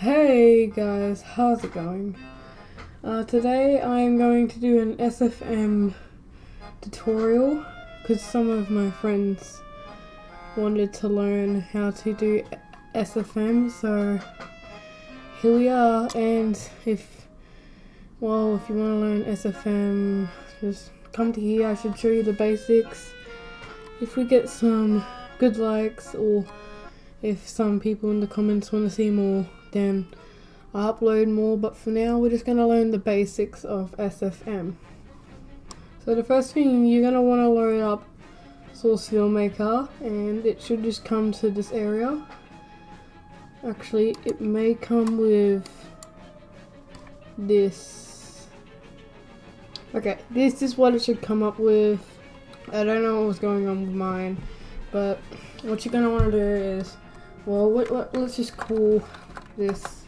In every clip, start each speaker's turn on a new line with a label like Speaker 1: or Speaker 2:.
Speaker 1: Hey guys, how's it going? Today I'm going to do an SFM tutorial because some of my friends wanted to learn how to do SFM, so here we are. And if you want to learn SFM, just come to here. I should show you the basics. If we get some good likes, or if some people in the comments want to see more, then I'll upload more, but for now we're just going to learn the basics of SFM. So the first thing, you're going to want to load up Source Filmmaker, and it should just come to this area. Actually, it may come with this. Okay, this is what it should come up with. I don't know what was going on with mine, but what you're going to want to do is, well, let's just call this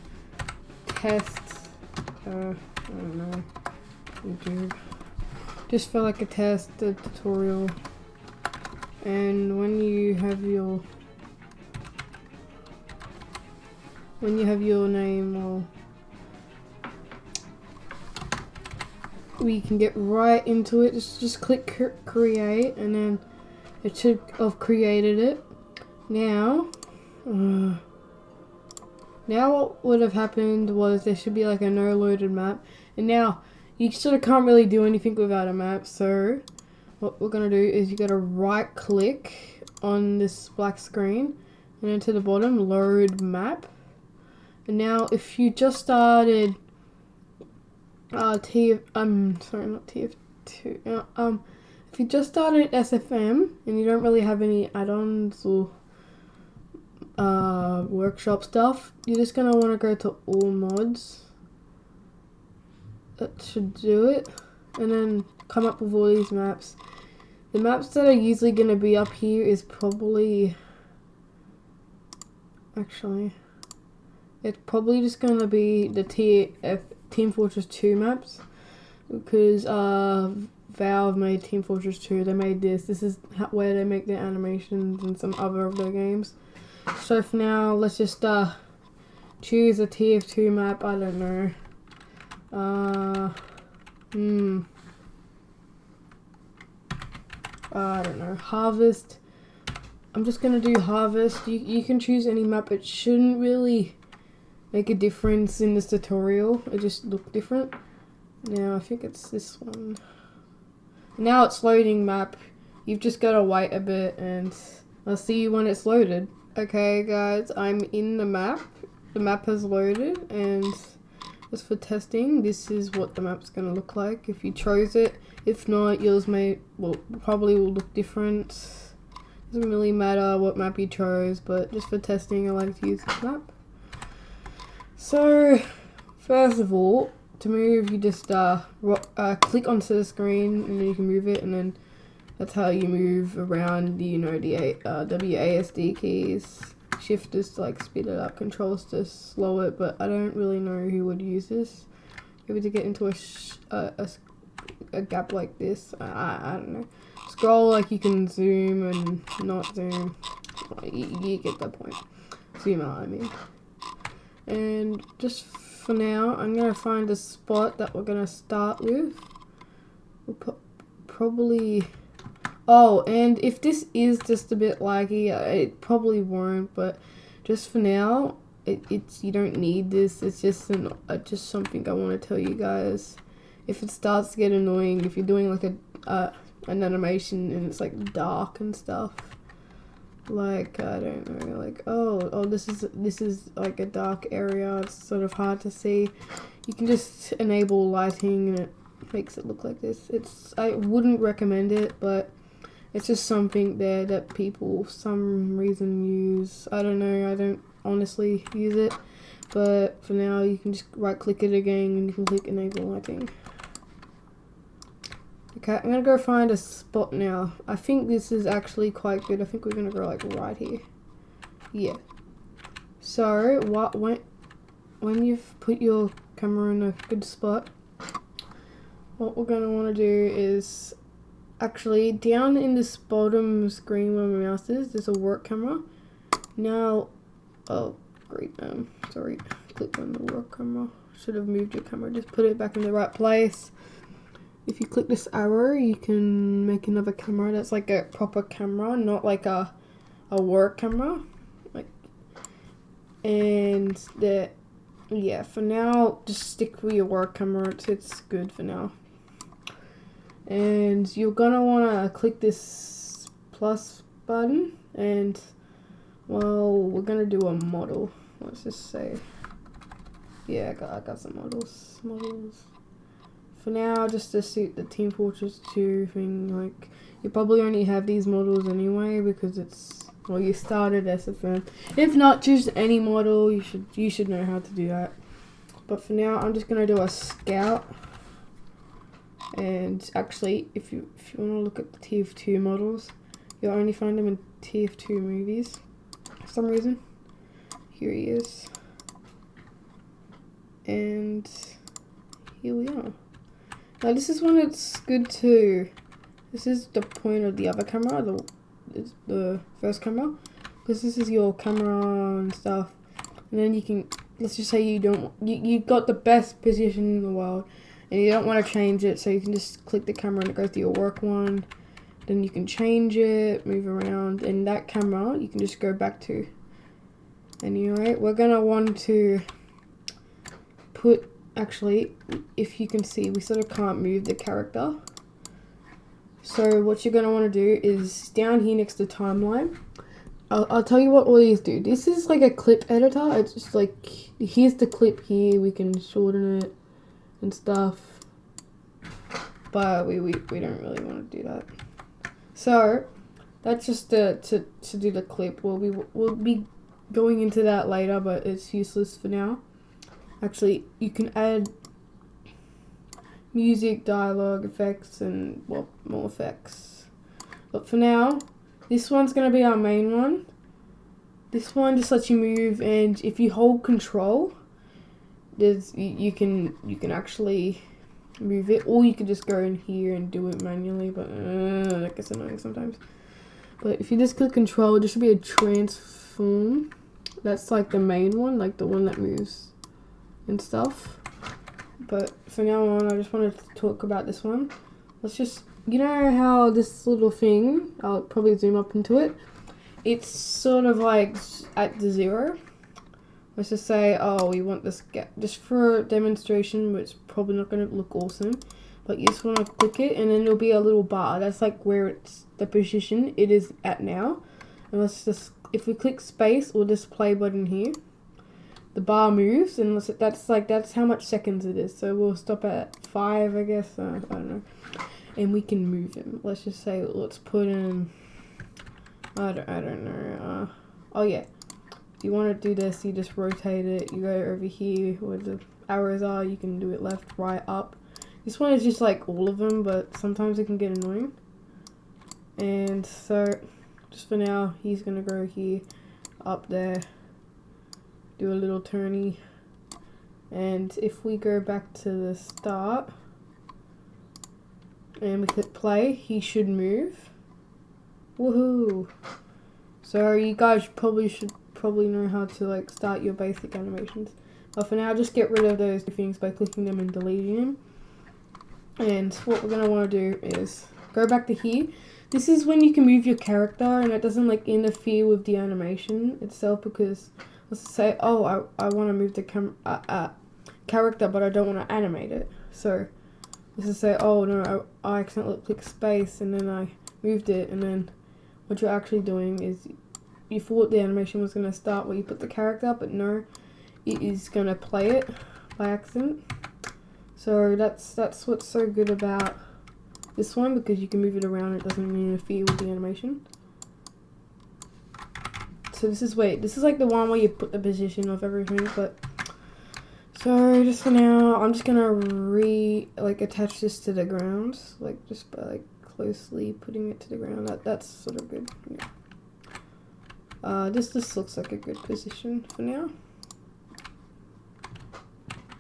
Speaker 1: test, I don't know, YouTube, just for like a test, a tutorial. And when you have your name, or we can get right into it. Just click create, and then it should have created it. Now what would have happened was there should be like a no loaded map, and now you sort of can't really do anything without a map. So what we're gonna do is you gotta right click on this black screen, and then to the bottom, load map. And now if you just started if you just started SFM and you don't really have any add-ons or workshop stuff, you're just gonna want to go to all mods. That should do it, and then come up with all these maps. The maps that are usually gonna be up here is probably, actually, it's probably just gonna be the Team Fortress 2 maps, because Valve made Team Fortress 2. They made this. This is where they make their animations and some other of their games. So for now, let's just choose a TF2 map. I don't know. I don't know. Harvest. I'm just gonna do Harvest. You can choose any map. It shouldn't really make a difference in this tutorial. It just looked different. Now I think it's this one. Now it's loading map. You've just gotta wait a bit, and I'll see you when it's loaded. Okay guys, I'm in the map. The map has loaded, and just for testing, this is what the map's gonna look like if you chose it. If not, yours probably will look different. Doesn't really matter what map you chose, but just for testing, I like to use this map. So first of all, to move, you just click onto the screen, and then you can move it, and then that's how you move around. The WASD keys. Shift is to like speed it up, controls to slow it, but I don't really know who would use this. Maybe to get into a gap like this. I don't know. Scroll, like you can zoom and not zoom. You get the point. Zoom out, I mean. And just for now, I'm gonna find a spot that we're gonna start with. We'll probably. Oh, and if this is just a bit laggy, it probably won't, but just for now, you don't need this. It's just just something I want to tell you guys. If it starts to get annoying, if you're doing like an animation and it's like dark and stuff, like I don't know, like oh this is like a dark area, it's sort of hard to see. You can just enable lighting, and it makes it look like this. I wouldn't recommend it, but it's just something there that people for some reason use. I don't know, I don't honestly use it, but for now you can just right click it again and you can click enable lighting. Okay, I'm gonna go find a spot now. I think this is actually quite good. I think we're gonna go like right here. Yeah. So when you've put your camera in a good spot, what we're gonna want to do is, actually, down in this bottom screen where my mouse is, there's a work camera. Now, oh great, sorry, click on the work camera. Should have moved your camera. Just put it back in the right place. If you click this arrow, you can make another camera that's like a proper camera, not like a work camera. Like, and that, yeah, for now, just stick with your work camera. It's good for now. And you're gonna wanna click this plus button, and well, we're gonna do a model. Let's just say, yeah, I got some models. For now, just to suit the Team Fortress 2 thing, like, you probably only have these models anyway because it's, well, you started SFM. If not, choose any model. You should know how to do that. But for now, I'm just gonna do a scout. And actually, if you want to look at the TF2 models, you'll only find them in TF2 movies for some reason. Here he is. And here we are. Now this is when it's good to, this is the point of the other camera, the first camera, because this is your camera and stuff. And then you can, let's just say you got the best position in the world and you don't want to change it, so you can just click the camera and it goes to your work one. Then you can change it, move around, and that camera you can just go back to. Anyway, we're gonna want to put, actually, if you can see, we sort of can't move the character. So what you're gonna want to do is down here next to timeline. I'll tell you what all these do. This is like a clip editor. It's just like, here's the clip here. We can shorten it and stuff, but we don't really want to do that. So that's just to do the clip. We'll be going into that later, but it's useless for now. Actually, you can add music, dialogue, effects, and, well, more effects. But for now, this one's gonna be our main one. This one just lets you move, and if you hold control, you can actually move it, or you can just go in here and do it manually, but that gets annoying sometimes. But if you just click control, there should be a transform. That's like the main one, like the one that moves and stuff. But for now on, I just wanted to talk about this one. Let's just, you know how this little thing, I'll probably zoom up into it, it's sort of like at the 0. Let's just say, oh, we want this gap, just for a demonstration, but it's probably not going to look awesome. But you just want to click it, and then there'll be a little bar. That's like where it's the position it is at now. And let's just, if we click space or this play button here, the bar moves, and that's how much seconds it is. So we'll stop at 5, I guess. I don't know. And we can move him. Let's just say, let's put in, I don't know. Oh yeah. If you want to do this, you just rotate it. You go over here where the arrows are. You can do it left, right, up. This one is just like all of them, but sometimes it can get annoying. And so, just for now, he's gonna go here, up there, do a little turny. And if we go back to the start and we click play, he should move. Woohoo! So you guys probably know how to like start your basic animations. But for now, just get rid of those things by clicking them and deleting them. And what we're gonna want to do is go back to here. This is when you can move your character and it doesn't like interfere with the animation itself, because let's say, oh, I want to move the character, but I don't want to animate it. So let's just say, oh no, I accidentally clicked space and then I moved it, and then what you're actually doing is you thought the animation was going to start where you put the character, but no, it is going to play it by accident. So that's what's so good about this one, because you can move it around, it doesn't interfere with the animation. So this is like the one where you put the position of everything. But so just for now, I'm just gonna attach this to the ground, like just by like closely putting it to the ground. That's sort of good. Yeah. This looks like a good position for now.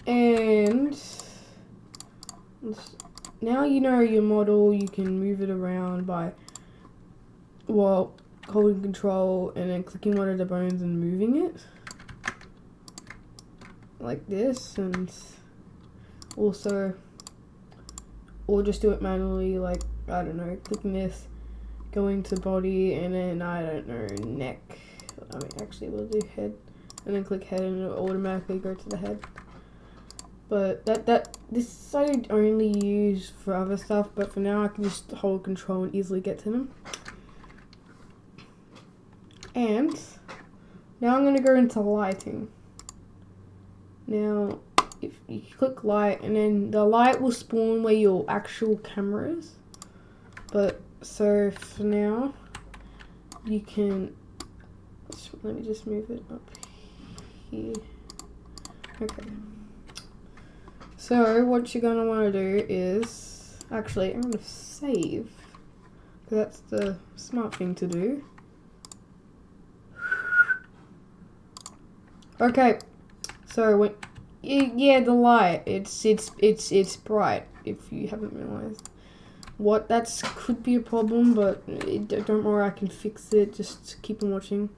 Speaker 1: And now you know your model, you can move it around by, well, holding control and then clicking one of the bones and moving it. like this, and also, or just do it manually, like, I don't know, clicking this, going to body, and then, I don't know, neck. I mean, actually, we'll do head, and then click head, and it'll automatically go to the head. But this I only use for other stuff, but for now I can just hold control and easily get to them. And now I'm going to go into lighting. Now, if you click light, and then the light will spawn where your actual camera is. But, so for now, you can, let me just move it up here. Okay. So, what you're going to want to do is, actually, I'm going to save, because that's the smart thing to do. Okay, so when, yeah, the light, it's bright, if you haven't realized. What, that's could be a problem, but don't worry, I can fix it, just keep on watching.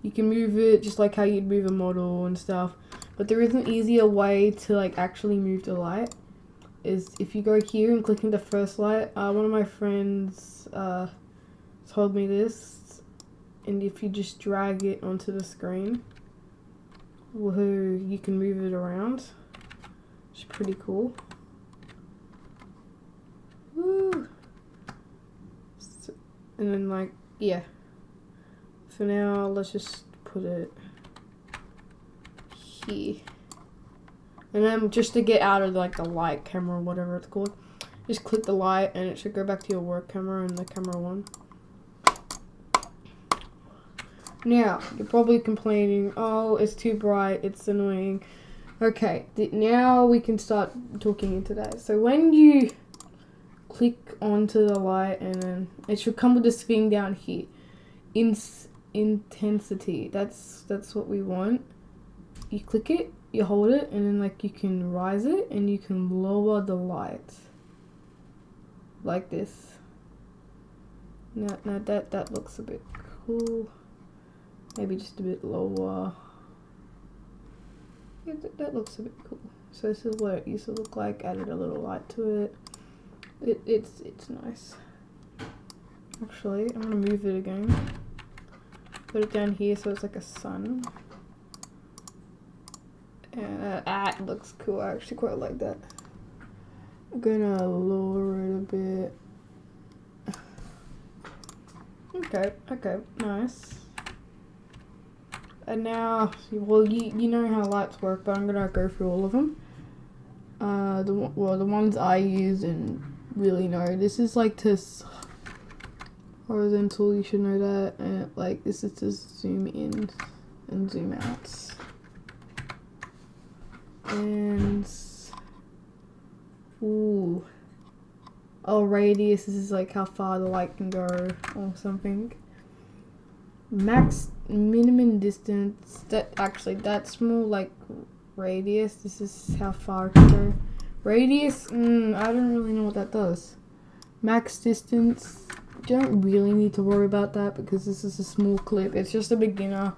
Speaker 1: You can move it just like how you'd move a model and stuff. But there is an easier way to like actually move the light. Is if you go here and click into first light. One of my friends told me this, and if you just drag it onto the screen, woohoo, you can move it around. It's pretty cool. Woo! So, and then like, yeah. For now, let's just put it here. And then just to get out of like the light camera or whatever it's called, just click the light and it should go back to your work camera and the camera one. Now, you're probably complaining, oh, it's too bright, it's annoying. Okay, now we can start talking into that. So when you click onto the light, and then it should come with this thing down here. Intensity, that's what we want. You click it, you hold it, and then like you can rise it and you can lower the light like this. Now that looks a bit cool. Maybe just a bit lower. Yeah, that looks a bit cool. So this is what it used to look like. Added a little light to it. It's nice. Actually, I'm gonna move it again. Put it down here so it's like a sun. And it looks cool. I actually quite like that. I'm gonna lower it a bit. Okay, nice. And now, well, you know how lights work, but I'm gonna go through all of them. The ones I use and really know. This is like to horizontal, you should know that, and like this is to zoom in and zoom out. And radius, this is like how far the light can go or something. Minimum distance, that's more like radius. This is how far it can go. Radius, I don't really know what that does. Max distance, don't really need to worry about that because this is a small clip. It's just a beginner.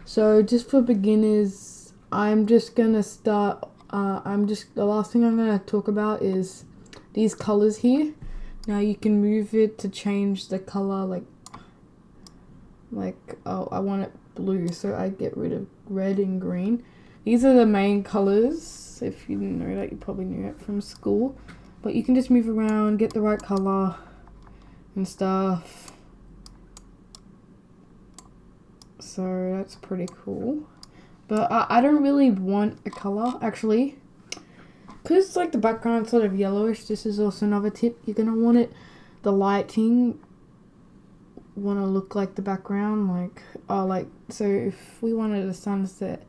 Speaker 1: So just for beginners, I'm just gonna start. The last thing I'm gonna talk about is these colors here. Now you can move it to change the color, I want it blue, so I get rid of red and green. These are the main colors. If you didn't know that, you probably knew it from school. But you can just move around, get the right color and stuff. So that's pretty cool. But I don't really want a color, actually. Because like the background's sort of yellowish, this is also another tip. You're going to want it, the lighting, want to look like the background. So if we wanted a sunset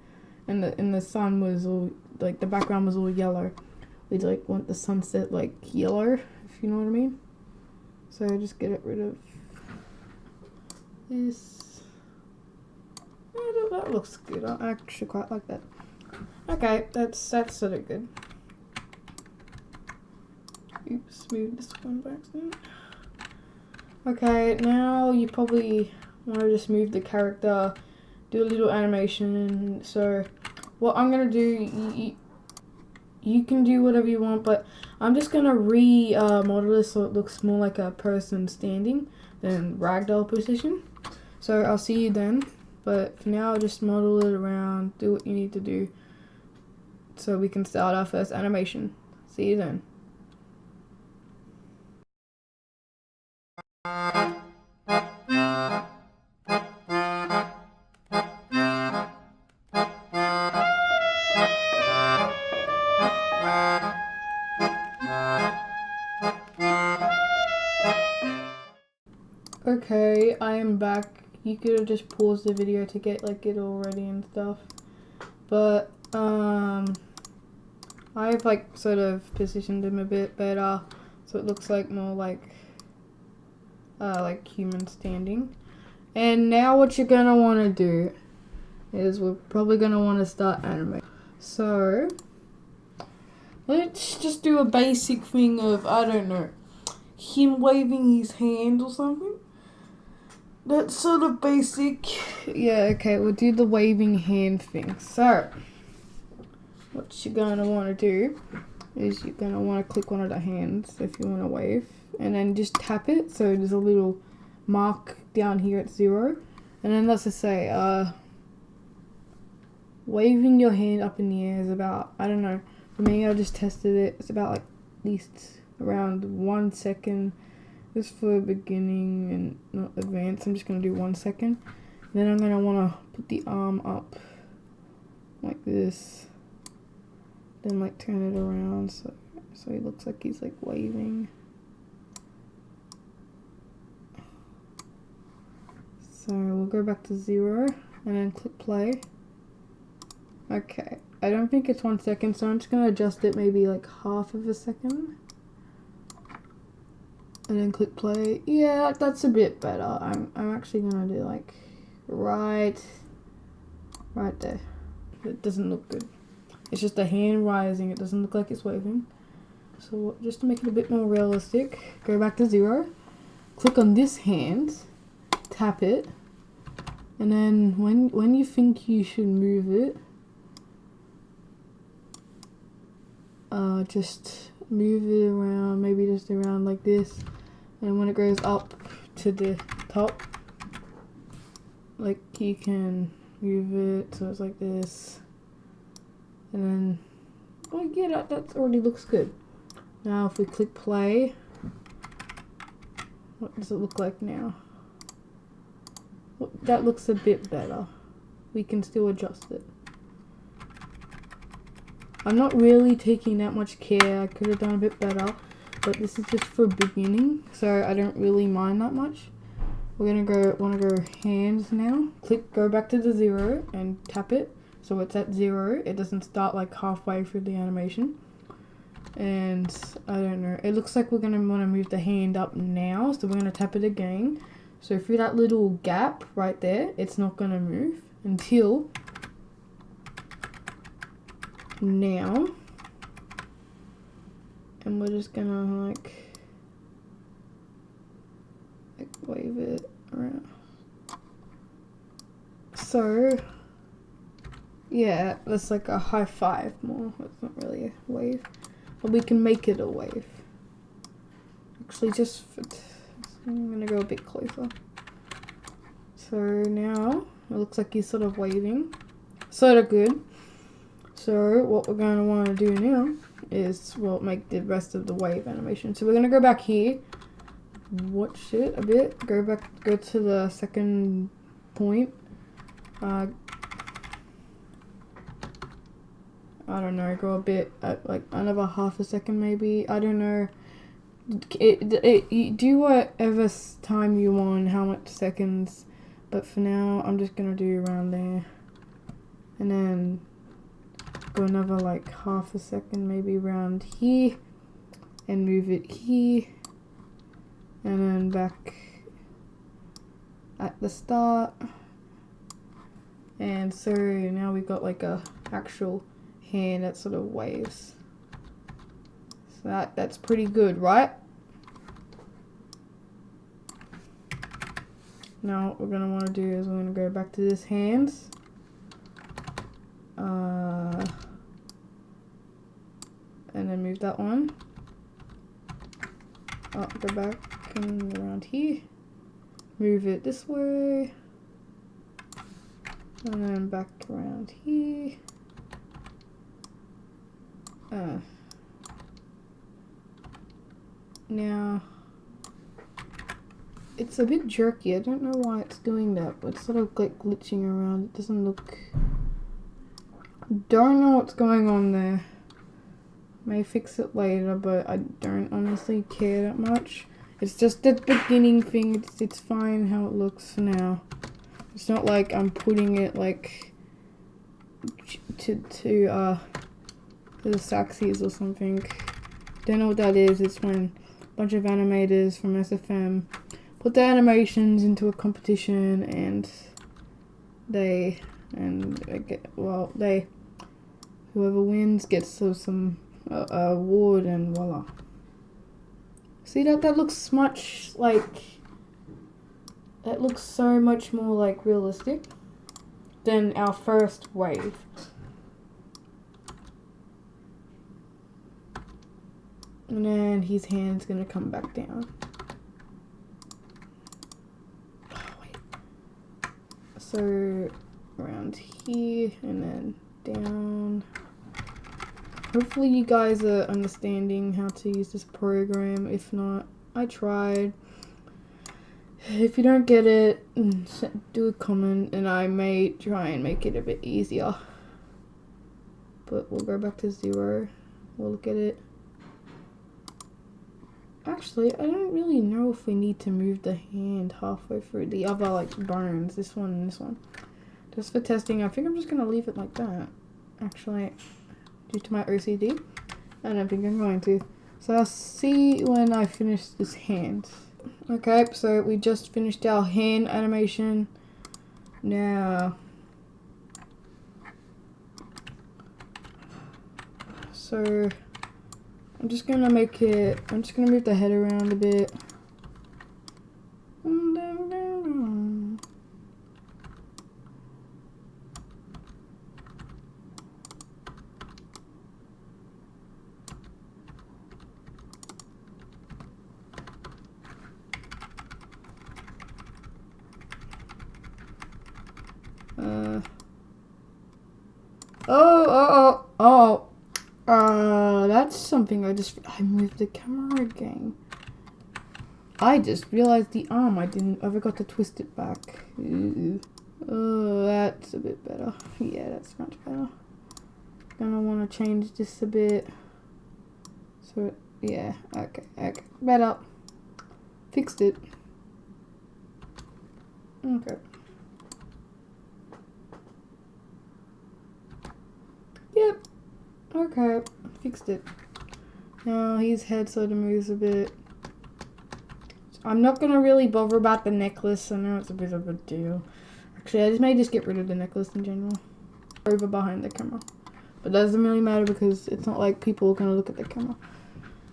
Speaker 1: and the sun was all, like the background was all yellow, we'd like want the sunset like yellow, if you know what I mean. So just get rid of this. That looks good. I actually quite like that. Okay, that's sort of good. Oops, move this one by accident. Okay, now you probably want to just move the character, do a little animation. So what I'm gonna do, you can do whatever you want, but I'm just gonna model this so it looks more like a person standing than ragdoll position. So I'll see you then, but for now I'll just model it around, do what you need to do so we can start our first animation. See you then. Okay, I am back. You could have just paused the video to get like it all ready and stuff, but I've like sort of positioned him a bit better so it looks like more like human standing. And now what you're gonna want to do is we're probably gonna want to start animating. So let's just do a basic thing of, I don't know, him waving his hand or something. That's sort of basic. Yeah, okay, we'll do the waving hand thing. So what you're gonna want to do is you're gonna want to click one of the hands if you want to wave, and then just tap it so there's a little mark down here at 0, and then let's just say waving your hand up in the air is about, I don't know, for me I just tested it, it's about like at least around 1 second. Just for beginning and not advanced, I'm just going to do 1 second. And then I'm going to want to put the arm up like this. Then like turn it around so he looks like he's like waving. So we'll go back to 0 and then click play. Okay, I don't think it's 1 second, so I'm just going to adjust it maybe like half of a second. And then click play. Yeah, that's a bit better. I'm actually gonna do like right there. It doesn't look good. It's just a hand rising. It doesn't look like it's waving. So just to make it a bit more realistic, go back to 0. Click on this hand, tap it, and then when you think you should move it, just move it around, maybe just around like this, and when it goes up to the top, like you can move it so it's like this, and then oh yeah, that already looks good. Now if we click play, what does it look like now? Well, that looks a bit better. We can still adjust it. I'm not really taking that much care. I could have done a bit better, but this is just for beginning, so I don't really mind that much. We're gonna want to go hands now. Go back to the 0 and tap it so it's at 0. It doesn't start like halfway through the animation. And I don't know, it looks like we're gonna want to move the hand up now, so we're gonna tap it again. So through that little gap right there, it's not gonna move until now, and we're just gonna like wave it around. So yeah, that's like a high five more. It's not really a wave, but we can make it a wave. Actually, I'm gonna go a bit closer. So now it looks like he's sort of waving, sort of good. So what we're going to want to do now is, well, make the rest of the wave animation. So we're going to go back here, watch it a bit, go to the second point. I don't know, go a bit, like another half a second maybe, I don't know. You do whatever time you want, how much seconds, but for now I'm just going to do around there. And then go another like half a second maybe around here and move it here, and then back at the start. And so now we've got like a actual hand that sort of waves. So that's pretty good, right? Now what we're gonna want to do is we're gonna go back to this hands. move that one. Oh, go back and around here. Move it this way. And then back around here. Now, it's a bit jerky. I don't know why it's doing that, but it's sort of like glitching around. It doesn't look... Don't know what's going on there. May fix it later, but I don't honestly care that much. It's just the beginning thing. It's fine how it looks for now. It's not like I'm putting it like to the Saxies or something. Don't know what that is. It's when a bunch of animators from SFM put their animations into a competition, and whoever wins gets some award, and voila. See that looks much like, that looks so much more like realistic than our first wave. And then his hand's gonna come back down. Oh, wait. So around here and then down. Hopefully you guys are understanding how to use this program. If not, I tried. If you don't get it, do a comment and I may try and make it a bit easier. But we'll go back to 0. We'll look at it. Actually, I don't really know if we need to move the hand halfway through the other like bones. This one and this one. Just for testing, I think I'm just going to leave it like that. Actually, due to my OCD, I don't think I'm going to. So I'll see when I finish this hand. Okay, so we just finished our hand animation. Now, so I'm just gonna make it, I'm just gonna move the head around a bit. That's something I moved the camera again. I just realized the arm, I forgot to twist it back. Ooh. Oh, that's a bit better. Yeah, that's much better. Gonna want to change this a bit. So, yeah, okay, better. Fixed it. Okay. Yep. Okay, fixed it. Now his head sort of moves a bit. I'm not gonna really bother about the necklace. I know it's a bit of a deal. Actually, I may just get rid of the necklace in general. Over behind the camera. But that doesn't really matter because it's not like people are gonna look at the camera.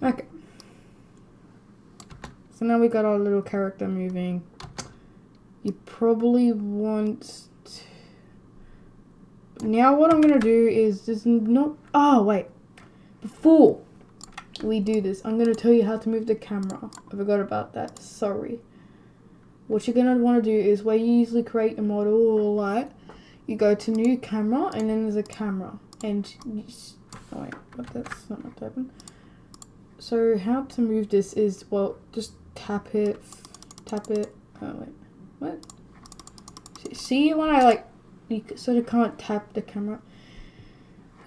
Speaker 1: Okay. So now we got our little character moving. You probably want... Now what I'm going to do is just not... Oh, wait. Before we do this, I'm going to tell you how to move the camera. I forgot about that. Sorry. What you're going to want to do is where you usually create a model or light, you go to new camera and then there's a camera. And you... Oh, wait. That's not what happened. So how to move this is, well, just tap it. Oh, wait. What? See when I like... You sort of can't tap the camera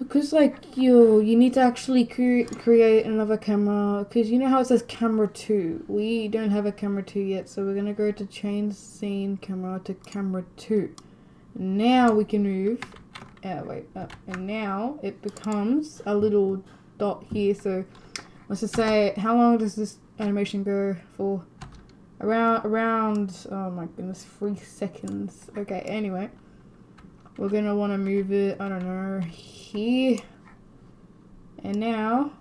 Speaker 1: because like you need to actually create another camera, because you know how it says camera 2. We don't have a camera 2 yet, so we're gonna go to change scene camera to camera 2. Now we can move. And now it becomes a little dot here. So let's just say, how long does this animation go for? Around oh my goodness, 3 seconds. Okay, anyway. We're going to want to move it, I don't know, here. And now,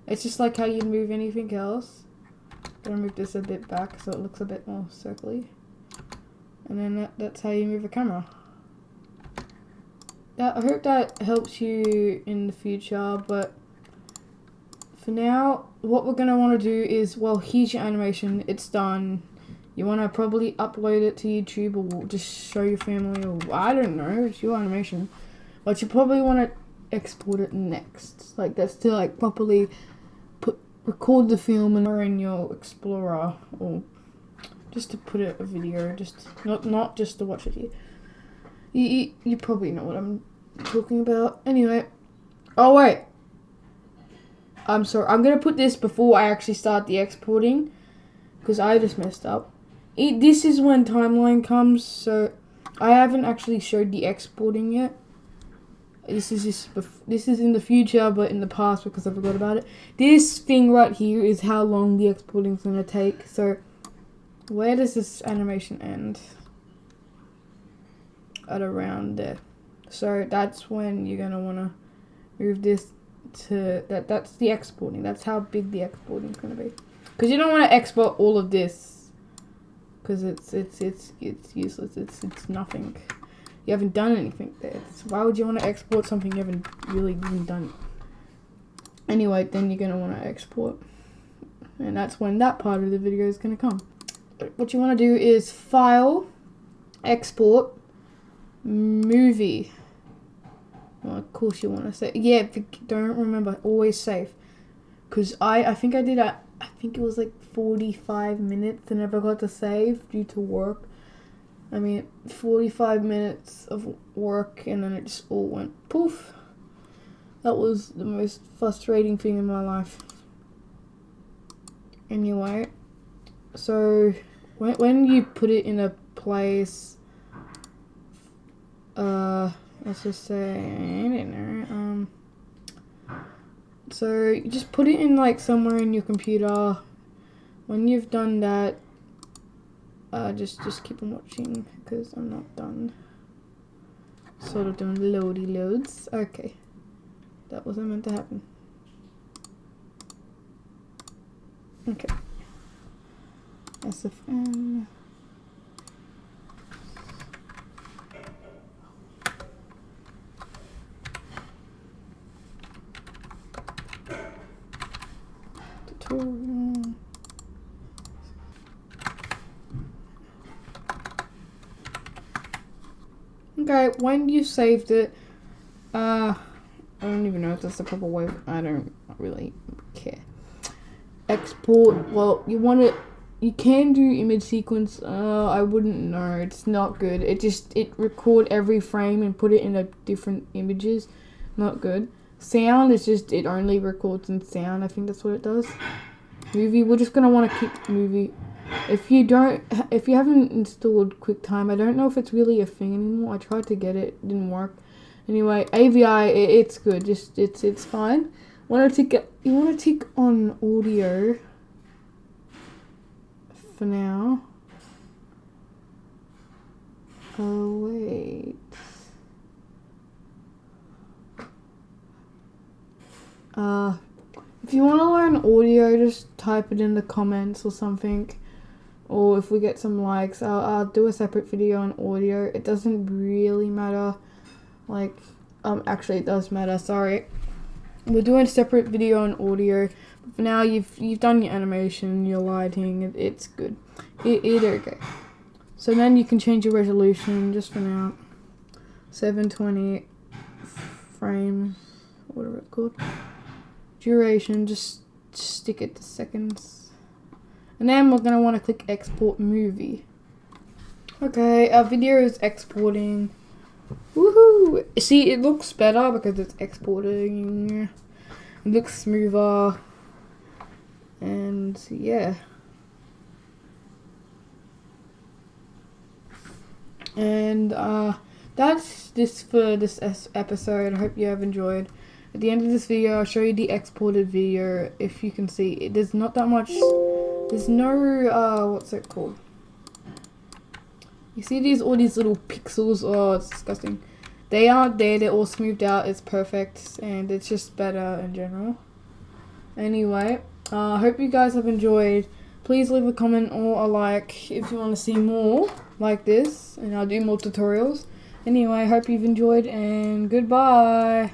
Speaker 1: it's just like how you move anything else. Going to move this a bit back so it looks a bit more circly. And then that's how you move a camera. I hope that helps you in the future, but For now, what we're going to want to do is, well, here's your animation. It's done. You want to probably upload it to YouTube or just show your family, or I don't know, it's your animation. But you probably want to export it next. Like, that's to like properly record the film in your Explorer, or just to put it a video, just not just to watch it here. You probably know what I'm talking about. Anyway, oh wait, I'm sorry. I'm gonna put this before I actually start the exporting, because I just messed up. This is when timeline comes, so I haven't actually showed the exporting yet. This is in the future, but in the past because I forgot about it. This thing right here is how long the exporting is gonna take. So where does this animation end? At around there. So that's when you're gonna wanna move this to that's the exporting. That's how big the exporting is gonna be. Because you don't want to export all of this, because it's useless. It's nothing. You haven't done anything there. Why would you want to export something you haven't really even done? Anyway, then you're gonna want to export, and that's when that part of the video is gonna come. What you want to do is file, export, movie. Well, of course you want to say, yeah, don't remember, always save. Because I think I did I think it was like 45 minutes and never got to save due to work. 45 minutes of work and then it just all went poof. That was the most frustrating thing in my life. Anyway, so when you put it in a place, let's just say, I don't know, so you just put it in like somewhere in your computer. When you've done that, just keep on watching because I'm not done. Sort of doing loads. Okay, that wasn't meant to happen. Okay, SFM. Tutorial. Okay, when you saved it, I don't even know if that's the proper way. I don't really care. Export. Well, you can do image sequence. I wouldn't know. It's not good. It record every frame and put it in a different images. Not good. Sound is just, it only records in sound. I think that's what it does. Movie, we're just gonna want to keep movie. If you haven't installed QuickTime, I don't know if it's really a thing anymore. I tried to get it, it didn't work. Anyway, AVI, it's good. Just it's fine. You want to tick on audio for now. Oh wait. If you want to learn audio, just type it in the comments or something. Or if we get some likes, I'll do a separate video on audio. It doesn't really matter. Like, actually it does matter, sorry. We're doing a separate video on audio. But for now, you've done your animation, your lighting, it's good. It's okay. So then you can change your resolution, just for now. 720 frames, whatever it's called. Duration, just stick it to seconds. And then we're going to want to click export movie. Okay, our video is exporting. Woohoo! See, it looks better because it's exporting. It looks smoother. And yeah. And that's this for this episode. I hope you have enjoyed. At the end of this video, I'll show you the exported video. If you can see, there's not that much. There's no what's it called? You see all these little pixels? Oh, it's disgusting. They aren't there. They're all smoothed out. It's perfect, and it's just better in general. Anyway, I hope you guys have enjoyed. Please leave a comment or a like if you want to see more like this, and I'll do more tutorials. Anyway, I hope you've enjoyed, and goodbye.